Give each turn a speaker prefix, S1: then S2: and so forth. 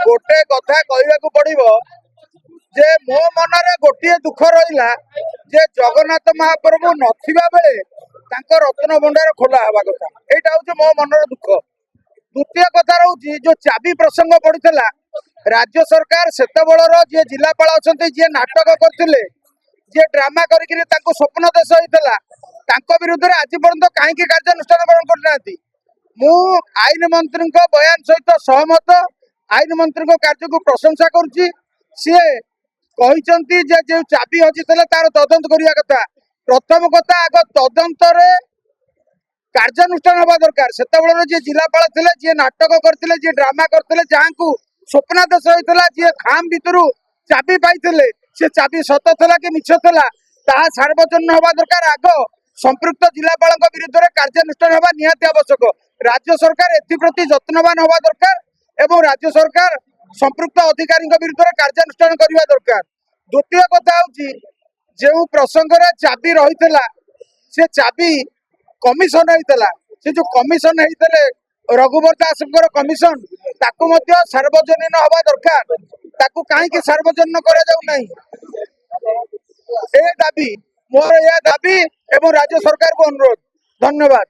S1: गोटे कथा कहवाक पड़ो जे मो मनरे गोटे दुख रहा जे जगन्नाथ महाप्रभु नथिबा बेले तांको रत्न भंडार खोला हवा कथा एटा हूँ मो मनर दुख। द्वितीय कथा रही जो चाबी प्रसंग पड़ता राज्य सरकार सेत बलर जी जिलापाल अच्छा जी नाटक करते जी ड्रामा करके स्वप्न देश होता विरुद्ध आज पर्यंत कहीं कार्यानुष्ठान ग्रहण करना मु आईन मंत्री बयान सहित सहमत आईन मंत्री कार्य को प्रशंसा करुच्ची सी कहते जो चाबी हजि तार तदंत करने कथा प्रथम कथा आग तदंत कार्यानुष्ठान हवा दरकार सेत जी जिलापाल थे जी नाटक करते जी ड्रामा करते जहाँ को स्वप्नादेश होता जी खाम भितर चाबी पाई से चाबी सत था कि मिछ था सार्वजनीन हवा दरकार आग संपृक्त जिलापाल विरुद्ध कार्यानुष्ठान हवा निहाती आवश्यक। राज्य सरकार एप्रति जत्नवान हवा दरकार एवं राज्य सरकार संपृक्त अधिकारी विरुद्ध कार्यानुष्ठान करने दरकार। द्वितीय कथा हूँ जो प्रसंग चाबी रही से चाबी कमिशन होता से जो कमिशन होते रघुवर दास कमिशन ताकू सार्वजनीन हवा दरकार ताकू कहीं सार्वजनीन करा दाबी मोर यह दाबी एवं राज्य सरकार को अनुरोध। धन्यवाद।